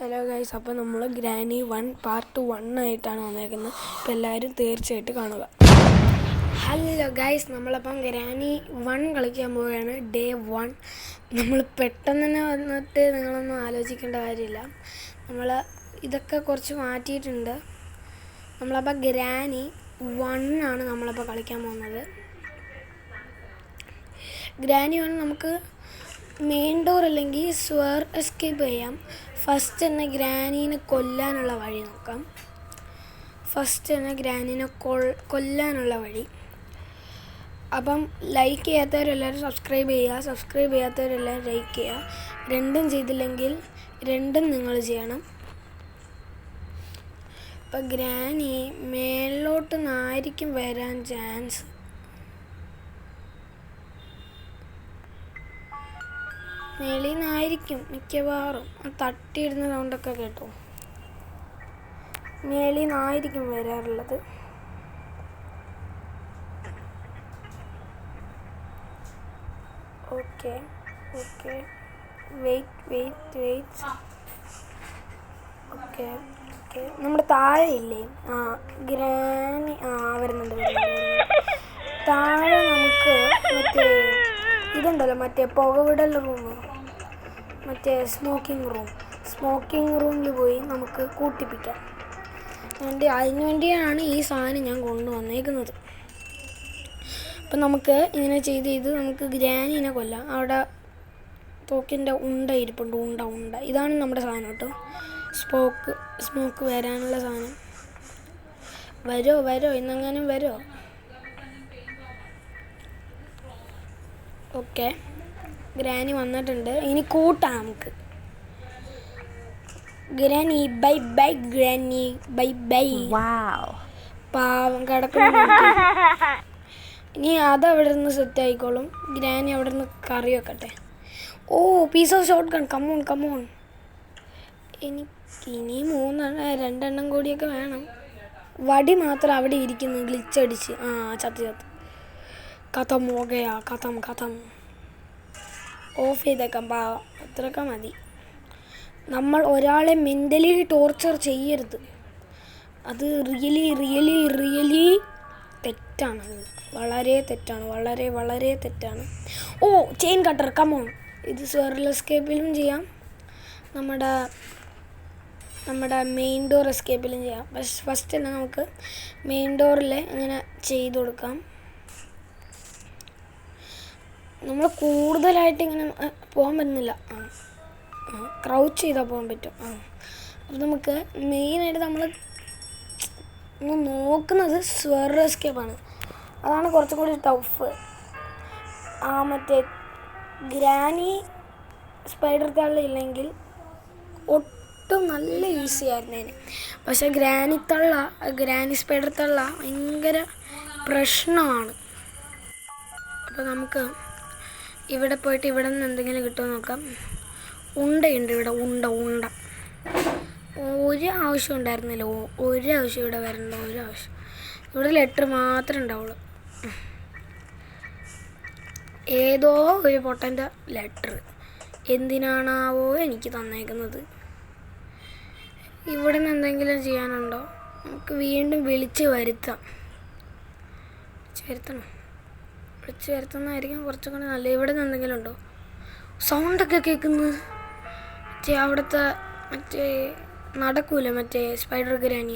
Hello guys, അപ്പോൾ നമ്മൾ granny 1 part 1 ആയിട്ടാണ് വന്നേക്കുന്നത്. അപ്പോൾ എല്ലാവരും തീർച്ചയായിട്ടും കാണുക. ഹലോ ഗൈസ്, നമ്മളപ്പം ഗ്രാനി 1 കളിക്കാൻ പോവുകയാണ്. ഡേ 1. നമ്മൾ പെട്ടെന്ന് തന്നെ വന്നിട്ട് നിങ്ങളൊന്നും ആലോചിക്കേണ്ട കാര്യമില്ല. നമ്മൾ ഇതൊക്കെ കുറച്ച് മാറ്റിയിട്ടുണ്ട്. നമ്മളപ്പോൾ ഗ്രാനി 1 ആണ് നമ്മളപ്പോൾ കളിക്കാൻ പോകുന്നത്. ഗ്രാനി 1 നമുക്ക് മെയിൻ ഡോർ അല്ലെങ്കിൽ സ്വേർ എസ്കേപ്പ് ചെയ്യാം. ഫസ്റ്റ് തന്നെ ഗ്രാനീനെ കൊല്ലാനുള്ള വഴി നോക്കാം. കൊല്ലാനുള്ള വഴി. അപ്പം ലൈക്ക് ചെയ്യാത്തവരെല്ലാവരും സബ്സ്ക്രൈബ് ചെയ്യുക. സബ്സ്ക്രൈബ് ചെയ്യാത്തവരെല്ലാവരും ലൈക്ക് ചെയ്യുക. രണ്ടും ചെയ്തില്ലെങ്കിൽ രണ്ടും നിങ്ങൾ ചെയ്യണം. അപ്പം ഗ്രാനി മേളിലോട്ട് നിന്നായിരിക്കും വരാൻ ചാൻസ്. മേളിൽ നിന്നായിരിക്കും മിക്കവാറും. തട്ടിയിടുന്ന സൗണ്ടൊക്കെ കേട്ടോ. മേളിൽ നിന്നായിരിക്കും വരാറുള്ളത്. Okay wait. ഓക്കെ നമ്മുടെ താഴെ ഇല്ലേ? ഗ്രാനി വരുന്നുണ്ട്. താഴെ നമുക്ക് മറ്റേ ഇതുണ്ടല്ലോ, മറ്റേ പുകവിടൽ റൂം, മറ്റേ സ്മോക്കിംഗ് റൂമിൽ പോയി നമുക്ക് കൂട്ടിപ്പിക്കാം. അതിനുവേണ്ടിയാണ് ഈ സാധനം ഞാൻ കൊണ്ടുവന്നേക്കുന്നത്. അപ്പം നമുക്ക് ഇങ്ങനെ ചെയ്ത് നമുക്ക് ഗ്രാനീനെ കൊല്ലാം. അവിടെ തോക്കിൻ്റെ ഉണ്ട ഇരിപ്പുണ്ട്. ഉണ്ട ഇതാണ് നമ്മുടെ സാധനം കേട്ടോ. സ്മോക്ക് വരാനുള്ള സാധനം. വരോ ഇന്നെങ്ങാനും വരോ? ഓക്കെ, ഗ്രാനി വന്നിട്ടുണ്ട്. ഇനി കൂട്ടാം നമുക്ക്. Granny bye granny bye. പാവം കിടക്കുന്നു. ഇനി അതവിടെ നിന്ന് സെറ്റ് ആയിക്കോളും. ഗ്രാനി അവിടെ നിന്ന് കറി വെക്കട്ടെ. Piece of shotgun. Come on. ഇനി 2 കൂടിയൊക്കെ വേണം. വടി മാത്രം അവിടെ ഇരിക്കുന്നു ഗ്ലിച്ചടിച്ച്. ചത്ത് ഖത്തം ഹോഗയാ. ഖത്തം. ഓഫ് ചെയ്തേക്കാം. അത്രയൊക്കെ മതി. നമ്മൾ ഒരാളെ മെൻ്റലി ടോർച്ചർ ചെയ്യരുത്. അത് റിയലി തെറ്റാണ്. വളരെ തെറ്റാണ്. Chain cutter. കമോൺ. ഇത് സ്വേറൽ എസ്കേപ്പിലും ചെയ്യാം, നമ്മുടെ മെയിൻ ഡോർ എസ്കേപ്പിലും ചെയ്യാം. ഫസ്റ്റ് തന്നെ നമുക്ക് മെയിൻ ഡോറിൽ ഇങ്ങനെ ചെയ്ത് കൊടുക്കാം. നമ്മൾ കൂടുതലായിട്ട് ഇങ്ങനെ പോകാൻ പറ്റുന്നില്ല. ക്രൗച്ച് ചെയ്താൽ പോകാൻ പറ്റും. അപ്പോൾ നമുക്ക് മെയിനായിട്ട് നമ്മൾ നോക്കുന്നത് സ്വേർ എസ്കേപ്പാണ്. അതാണ് കുറച്ചും കൂടി ടഫ്. മറ്റേ ഗ്രാനി സ്പൈഡർ തള്ളില്ലെങ്കിൽ ഒട്ടും നല്ല ഈസി ആയിരുന്നേന്. പക്ഷേ ഗ്രാനി സ്പൈഡർ തള്ള ഭയങ്കര പ്രശ്നമാണ്. അപ്പോൾ നമുക്ക് ഇവിടെ പോയിട്ട് ഇവിടെ നിന്ന് എന്തെങ്കിലും കിട്ടുമോ നോക്കാം. ഉണ്ടയുണ്ട് ഇവിടെ. ഉണ്ട ഒരു ആവശ്യം ഉണ്ടായിരുന്നില്ല. ഇവിടെ വരണ്ട. ഇവിടെ ലെറ്റർ മാത്രമേ ഉണ്ടാവുള്ളൂ. ഏതോ ഒരു പൊട്ടൻ്റെ ലെറ്റർ. എന്തിനാണാവോ എനിക്ക് തന്നേക്കുന്നത്. ഇവിടെ നിന്ന് എന്തെങ്കിലും ചെയ്യാനുണ്ടോ? നമുക്ക് വീണ്ടും വിളിച്ച് വരുത്തണം. വിളിച്ച് വരുത്തുന്നതായിരിക്കും കുറച്ചും കൂടി നല്ല. ഇവിടെ നിന്ന് എന്തെങ്കിലും ഉണ്ടോ? സൗണ്ടൊക്കെ കേൾക്കുന്നു. അവിടുത്തെ നടക്കൂല സ്പൈഡർ ഗ്രാനി.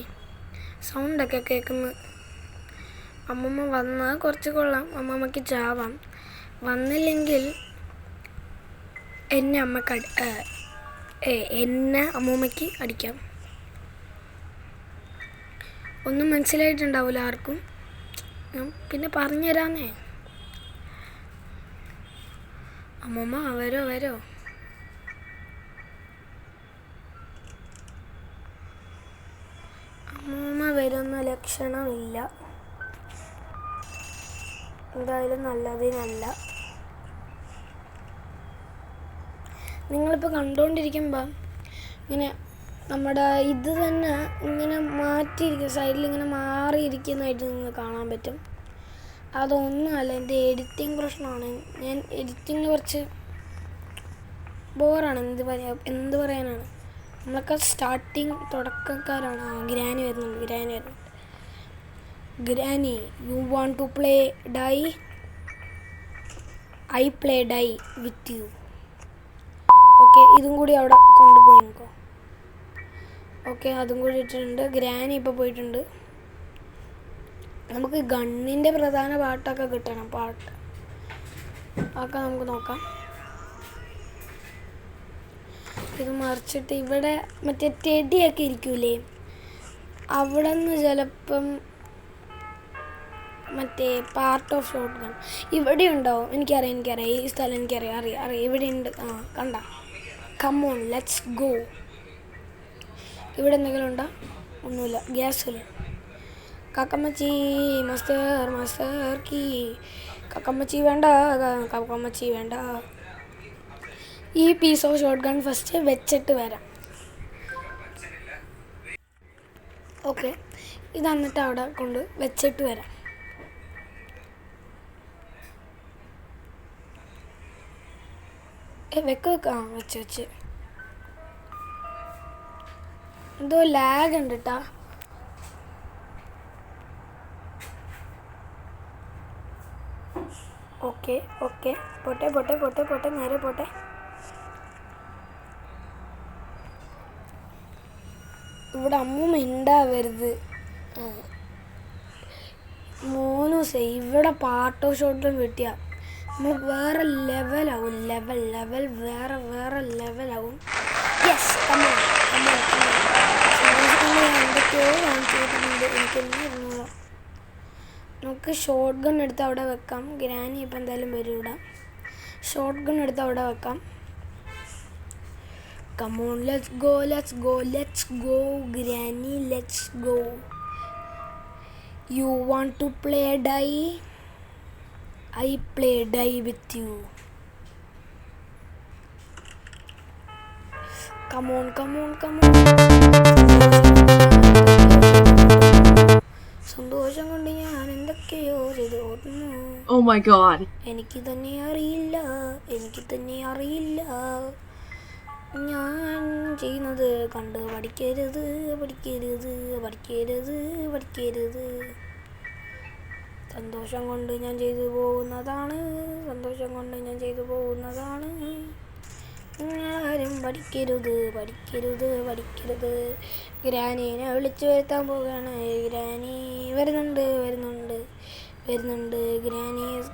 സൗണ്ടൊക്കെ കേൾക്കുന്നു. അമ്മമ്മ വന്നാൽ കുറച്ച് കൊള്ളാം. അമ്മമ്മയ്ക്ക് ചാവാം. വന്നില്ലെങ്കിൽ എന്നെ അമ്മമ്മയ്ക്ക് അടിക്കാം. ഒന്നും മനസ്സിലായിട്ടുണ്ടാവില്ല ആർക്കും. പിന്നെ പറഞ്ഞുതരാന്നേ. അമ്മമ്മ വരോ? അമ്മമ്മ വരുന്ന ലക്ഷണമില്ല. എന്തായാലും നല്ലതിനല്ല. നിങ്ങളിപ്പോൾ കണ്ടുകൊണ്ടിരിക്കുമ്പോൾ ഇങ്ങനെ നമ്മുടെ ഇത് തന്നെ ഇങ്ങനെ മാറ്റിയിരിക്കും. സൈഡിൽ ഇങ്ങനെ മാറിയിരിക്കുന്നതായിട്ട് നിങ്ങൾക്ക് കാണാൻ പറ്റും. അതൊന്നുമല്ല, എൻ്റെ എഡിറ്റിംഗ് പ്രശ്നമാണ്. ഞാൻ എഡിറ്റിങ്ങിൽ കുറച്ച് ബോറാണ്. എന്ത് പറയാനാണ്. നമ്മളൊക്കെ സ്റ്റാർട്ടിങ് തുടക്കക്കാരാണ്. ഗ്രാനി വരുന്നുണ്ട്. Granny, you want to play die? I play die with you. Okay, ഇതും കൂടി അവിടെ കൊണ്ടുപോയി നോക്കോ. ഓക്കെ, അതും കൂടി ഇട്ടിട്ടുണ്ട്. ഗ്രാനി ഇപ്പോൾ പോയിട്ടുണ്ട്. നമുക്ക് ഗണ്ണിൻ്റെ പ്രധാന പാട്ടൊക്കെ കിട്ടണം. അതൊക്കെ നമുക്ക് നോക്കാം. ഇത് മറിച്ചിട്ട് ഇവിടെ മറ്റേ ടെടിയൊക്കെ ഇരിക്കൂലേ, അവിടെ നിന്ന് ചിലപ്പം മറ്റേ പാർട്ട് ഓഫ് ഷോട്ട് ഗൺ ഇവിടെ ഉണ്ടാവും. എനിക്കറിയാം. ഈ സ്ഥലം എനിക്കറിയാം. ഇവിടെ ഉണ്ട്. കണ്ട. Come on, let's go. ഇവിടെ എന്തെങ്കിലും ഉണ്ടോ? ഒന്നുമില്ല. ഗ്യാസില്ല. കാക്കമ്മച്ചി മാസ്റ്റർ കീ. കാക്കമ്മച്ചി വേണ്ട. ഈ piece of shotgun first വെച്ചിട്ട് വരാം. ഓക്കെ, ഇത് എന്നിട്ട് അവിടെ കൊണ്ട് വെച്ചിട്ട് വരാം. വെച്ച് എന്തോ ലാഗ് ഉണ്ട് കേട്ടാ. ഓക്കെ, പോട്ടെ, നേരെ പോട്ടെ. ഇവിടെ അമ്മൂമ്മ ഉണ്ടാവരുത്. മോനൂസേ, ഇവിടെ പാർട്ട് ഓഫ് ഷോട്ടും കിട്ടിയ നമ്മൾ വേറെ ലെവലാവും. വേറെ ലെവലാവും. യെസ്, എന്തൊക്കെയോ കാണിച്ചിട്ടുണ്ട്. എനിക്കൊന്നും നമുക്ക് ഷോട്ട് ഗൺ എടുത്ത് അവിടെ വെക്കാം. ഗ്രാനി ഇപ്പം എന്തായാലും വരും ഇവിടെ. ഷോട്ട് ഗൺ എടുത്ത് അവിടെ വെക്കാം. Come on, let's go, Granny, let's go. You want to play die? I play die with you. Come on. സന്തോഷം കൊണ്ട് ഞാൻ എന്തൊക്കെയോ ചെയ്തു ഓടുന്നു. Oh my god. എനിക്ക് തന്നെ അറിയില്ല. ഞാൻ ചെയ്യുന്നത് കണ്ട് പഠിക്കരുത്. സന്തോഷം കൊണ്ട് ഞാൻ ചെയ്തു പോകുന്നതാണ്. ആരും പഠിക്കരുത്. ഗ്രാനീനെ വിളിച്ചു വരുത്താൻ പോവുകയാണ്. ഗ്രാനി വരുന്നുണ്ട്. Granny is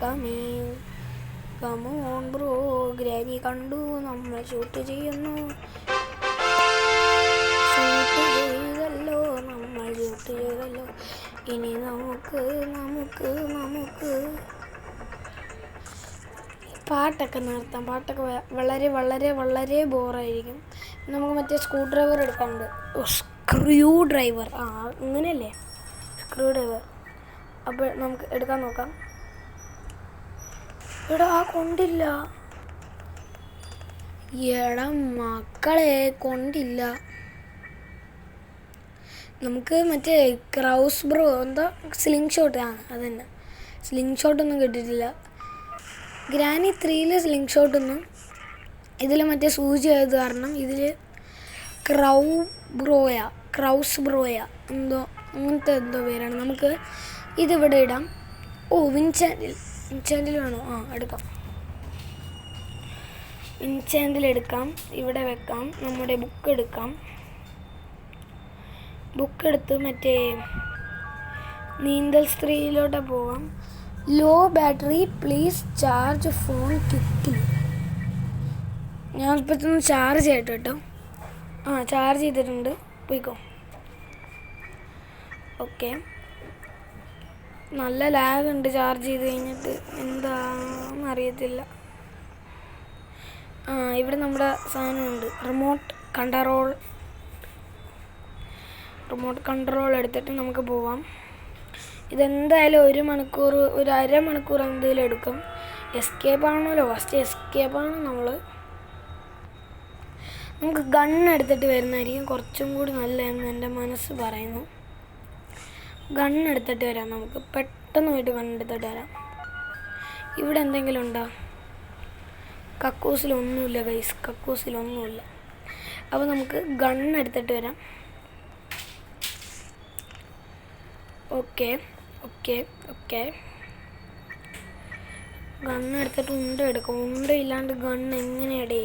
coming. Come on bro, granny കണ്ടു നമ്മൾ ഷൂട്ട് ചെയ്യുന്നു. നമ്മൾ ഷൂട്ട് ചെയ്തല്ലോ. ഇനി നമുക്ക് പാട്ടൊക്കെ നിർത്താം. പാട്ടൊക്കെ വളരെ ബോറായിരിക്കും. നമുക്ക് മറ്റേ സ്ക്രൂ ഡ്രൈവർ എടുക്കാനുണ്ട്. സ്ക്രൂ ഡ്രൈവർ അങ്ങനെയല്ലേ, സ്ക്രൂ ഡ്രൈവർ. അപ്പോൾ നമുക്ക് എടുക്കാൻ നോക്കാം. എടാ കൊണ്ടില്ല. മക്കളെ കൊണ്ടില്ല. നമുക്ക് മറ്റേ ക്രൗസ് ബ്രോ എന്താ സ്ലിംഗ് ഷോട്ട് അതന്നെ. സ്ലിംഗ് ഷോട്ടൊന്നും കിട്ടിയിട്ടില്ല. ഗ്രാനി 3 സ്ലിംഗ് ഷോട്ടൊന്നും ഇതിൽ മറ്റേ സൂചി ആയത് കാരണം ഇതിൽ ക്രൗസ് ബ്രോയ എന്തോ അങ്ങനത്തെ എന്തോ പേരാണ്. നമുക്ക് ഇതിവിടെ ഇടാം. വിൻചാൻഡിൽ വേണോ? എടുക്കാം. വിൻചാൻഡിൽ എടുക്കാം. ഇവിടെ വെക്കാം. നമ്മുടെ ബുക്ക് എടുക്കാം. ബുക്കെടുത്ത് മറ്റേ നീന്തൽ സ്ത്രീയിലോട്ട് പോവാം. Low battery, please charge phone quickly. ഞാൻ ഇപ്പോഴത്തൊന്ന് ചാർജ് ചെയ്യട്ടെ കേട്ടോ. ചാർജ് ചെയ്തിട്ടുണ്ട്. പോയിക്കോ. ഓക്കെ, നല്ല ലാഗ് ഉണ്ട് ചാർജ് ചെയ്ത് കഴിഞ്ഞിട്ട്. എന്താണെന്ന് അറിയത്തില്ല. ഇവിടെ നമ്മുടെ സാധനമുണ്ട്. റിമോട്ട് കൺട്രോൾ എടുത്തിട്ട് നമുക്ക് പോവാം. ഇതെന്തായാലും ഒരു അരമണിക്കൂർ എന്തെങ്കിലും എടുക്കും. എസ്കേപ്പാണല്ലോ, ഫസ്റ്റ് എസ്കേപ്പാണ് നമുക്ക് ഗണ്ണെടുത്തിട്ട് വരുന്നതായിരിക്കും കുറച്ചും കൂടി നല്ലതെന്ന് എൻ്റെ മനസ്സ് പറയുന്നു. ഗണ്ണെടുത്തിട്ട് വരാം. നമുക്ക് പെട്ടെന്ന് പോയിട്ട് ഗണ്ണെടുത്തിട്ട് വരാം. ഇവിടെ എന്തെങ്കിലും ഉണ്ടോ? കക്കൂസിലൊന്നുമില്ല ഗൈസ്, കക്കൂസിലൊന്നുമില്ല. അപ്പോൾ നമുക്ക് ഗണ്ണ് എടുത്തിട്ട് വരാം. ഓക്കെ ഓക്കെ ഓക്കെ, ഗണ്ണ് എടുത്തിട്ട് ഉണ്ട എടുക്കും. ഉണ്ട ഇല്ലാണ്ട് ഗണ്ണ് എങ്ങനെയാടേ?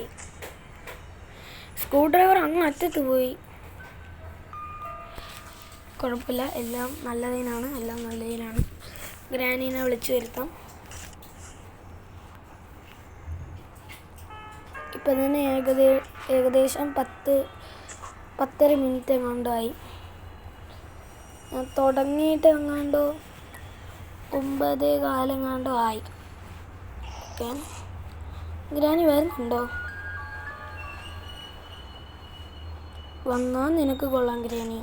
സ്ക്രൂ ഡ്രൈവർ അങ്ങ് അറ്റത്ത് പോയി. കുഴപ്പമില്ല, എല്ലാം നല്ലതിനാണ്, എല്ലാം നല്ലതിനാണ്. ഗ്രാനീനെ വിളിച്ചു വരുത്താം. ഇപ്പം തന്നെ ഏകദേശം 10-10.5 മിനിറ്റ് എങ്ങാണ്ടായി. ഞാൻ തുടങ്ങിയിട്ട് എങ്ങാണ്ടോ 9:15 എങ്ങാണ്ടോ ആയി. ഓക്കെ, ഗ്രാനി വരുന്നുണ്ടോ? വന്നാൽ നിനക്ക് കൊള്ളാം ഗ്രാനി.